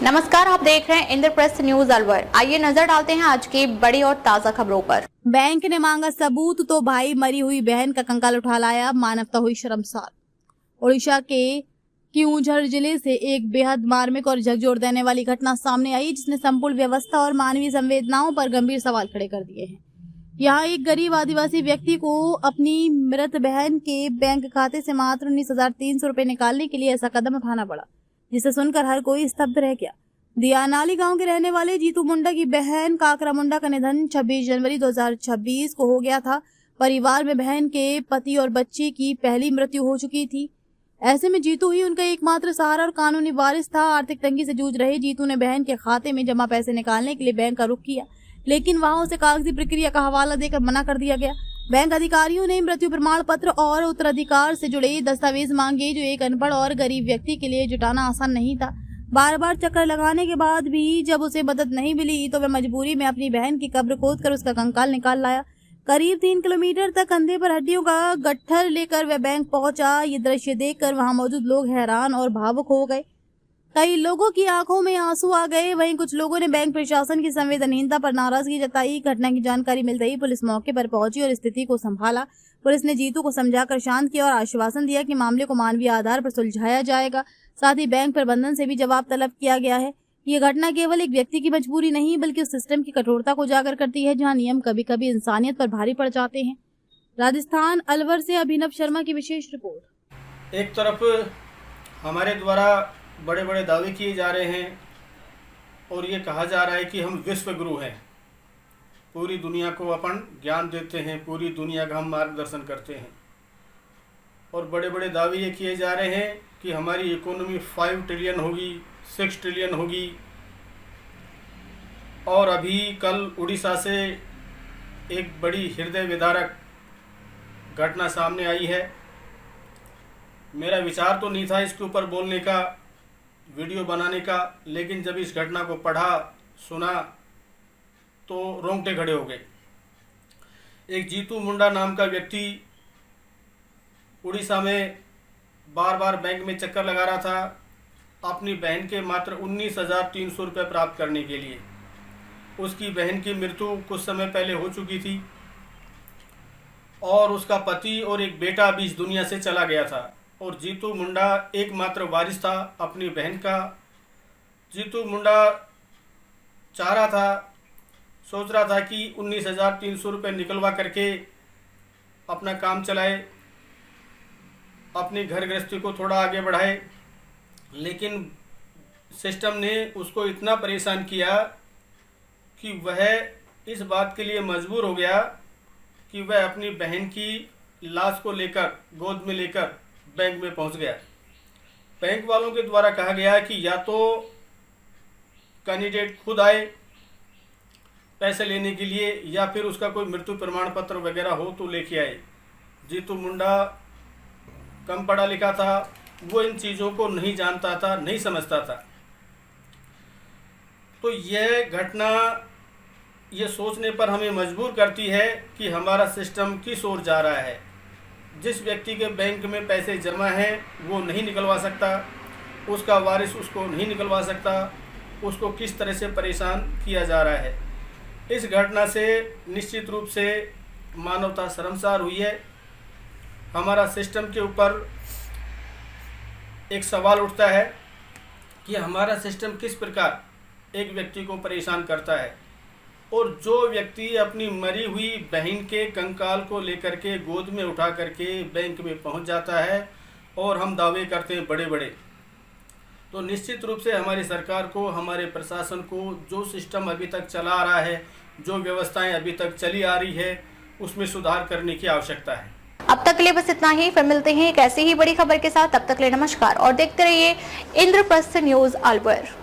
नमस्कार, आप देख रहे हैं इंद्रप्रस्थ न्यूज अलवर। आइए नजर डालते हैं आज की बड़ी और ताजा खबरों पर। बैंक ने मांगा सबूत तो भाई मरी हुई बहन का कंकाल उठा लाया, मानवता हुई शर्मसार। ओडिशा के क्यूंझर जिले से एक बेहद मार्मिक और झकझोर देने वाली घटना सामने आई, जिसने संपूर्ण व्यवस्था और मानवीय संवेदनाओं पर गंभीर सवाल खड़े कर दिए हैं। यहाँ एक गरीब आदिवासी व्यक्ति को अपनी मृत बहन के बैंक खाते से मात्र 19,300 रुपए निकालने के लिए ऐसा कदम उठाना पड़ा, जिसे सुनकर हर कोई स्तब्ध रह गया। दियानाली गांव के रहने वाले जीतू मुंडा की बहन काकरा मुंडा का निधन 26 जनवरी 2026 को हो गया था। परिवार में बहन के पति और बच्चे की पहली मृत्यु हो चुकी थी। ऐसे में जीतू ही उनका एकमात्र सहारा और कानूनी वारिस था। आर्थिक तंगी से जूझ रहे जीतू ने बहन के खाते में जमा पैसे निकालने के लिए बैंक का रुख किया, लेकिन वहां उसे कागजी प्रक्रिया का हवाला देकर मना कर दिया गया। बैंक अधिकारियों ने मृत्यु प्रमाण पत्र और उत्तराधिकार से जुड़े दस्तावेज मांगे, जो एक अनपढ़ और गरीब व्यक्ति के लिए जुटाना आसान नहीं था। बार बार चक्कर लगाने के बाद भी जब उसे मदद नहीं मिली तो वह मजबूरी में अपनी बहन की कब्र खोदकर उसका कंकाल निकाल लाया। करीब 3 किलोमीटर तक कंधे पर हड्डियों का गट्ठर लेकर वह बैंक पहुंचा। ये दृश्य देखकर वहां मौजूद लोग हैरान और भावुक हो गए। कई लोगों की आंखों में आंसू आ गए। वहीं कुछ लोगों ने बैंक प्रशासन की संवेदनहीनता पर नाराजगी जताई। घटना की जानकारी मिलते ही पुलिस मौके पर पहुंची और स्थिति को संभाला। पुलिस ने जीतू को समझाकर शांत किया और आश्वासन दिया कि मामले को मानवीय आधार पर सुलझाया जाएगा। साथ ही बैंक प्रबंधन से भी जवाब तलब किया गया है। ये घटना केवल एक व्यक्ति की मजबूरी नहीं, बल्कि उस सिस्टम की कठोरता को उजागर करती है, जहां नियम कभी कभी इंसानियत पर भारी पड़ जाते हैं। राजस्थान अलवर से अभिनव शर्मा की विशेष रिपोर्ट। एक तरफ हमारे द्वारा बड़े बड़े दावे किए जा रहे हैं और ये कहा जा रहा है कि हम विश्व गुरु हैं, पूरी दुनिया को अपन ज्ञान देते हैं, पूरी दुनिया का हम मार्गदर्शन करते हैं। और बड़े बड़े दावे ये किए जा रहे हैं कि हमारी इकोनॉमी 5 ट्रिलियन होगी, 6 ट्रिलियन होगी। और अभी कल उड़ीसा से एक बड़ी हृदय विदारक घटना सामने आई है। मेरा विचार तो नहीं था इसके ऊपर बोलने का, वीडियो बनाने का, लेकिन जब इस घटना को पढ़ा सुना तो रोंगटे खड़े हो गए। एक जीतू मुंडा नाम का व्यक्ति उड़ीसा में बार बार बैंक में चक्कर लगा रहा था अपनी बहन के मात्र 19,300 रुपये प्राप्त करने के लिए। उसकी बहन की मृत्यु कुछ समय पहले हो चुकी थी और उसका पति और एक बेटा भी इस दुनिया से चला गया था। और जीतू मुंडा एकमात्र वारिस था अपनी बहन का। जीतू मुंडा चाह रहा था, सोच रहा था कि 19,300 रुपये निकलवा करके अपना काम चलाए, अपनी घर गृहस्थी को थोड़ा आगे बढ़ाए। लेकिन सिस्टम ने उसको इतना परेशान किया कि वह इस बात के लिए मजबूर हो गया कि वह अपनी बहन की लाश को लेकर गोद में लेकर बैंक में पहुंच गया। बैंक वालों के द्वारा कहा गया कि या तो कैंडिडेट खुद आए पैसे लेने के लिए, या फिर उसका कोई मृत्यु प्रमाण पत्र वगैरह हो तो लेके आए। जीतू मुंडा कम पढ़ा लिखा था, वो इन चीज़ों को नहीं जानता था, नहीं समझता था। तो यह घटना ये सोचने पर हमें मजबूर करती है कि हमारा सिस्टम किस ओर जा रहा है। जिस व्यक्ति के बैंक में पैसे जमा हैं वो नहीं निकलवा सकता, उसका वारिस उसको नहीं निकलवा सकता, उसको किस तरह से परेशान किया जा रहा है। इस घटना से निश्चित रूप से मानवता शर्मसार हुई है। हमारा सिस्टम के ऊपर एक सवाल उठता है कि हमारा सिस्टम किस प्रकार एक व्यक्ति को परेशान करता है। और जो व्यक्ति अपनी मरी हुई बहन के कंकाल को लेकर के गोद में उठा करके बैंक में पहुंच जाता है और हम दावे करते हैं बड़े बड़े, तो निश्चित रूप से हमारी सरकार को, हमारे प्रशासन को जो सिस्टम अभी तक चला आ रहा है, जो व्यवस्थाएं अभी तक चली आ रही है, उसमें सुधार करने की आवश्यकता है। अब तक के लिए बस इतना ही। फिर मिलते हैं एक ऐसी ही बड़ी खबर के साथ। तब तक के लिए नमस्कार और देखते रहिए इंद्रप्रस्थ न्यूज अलवर।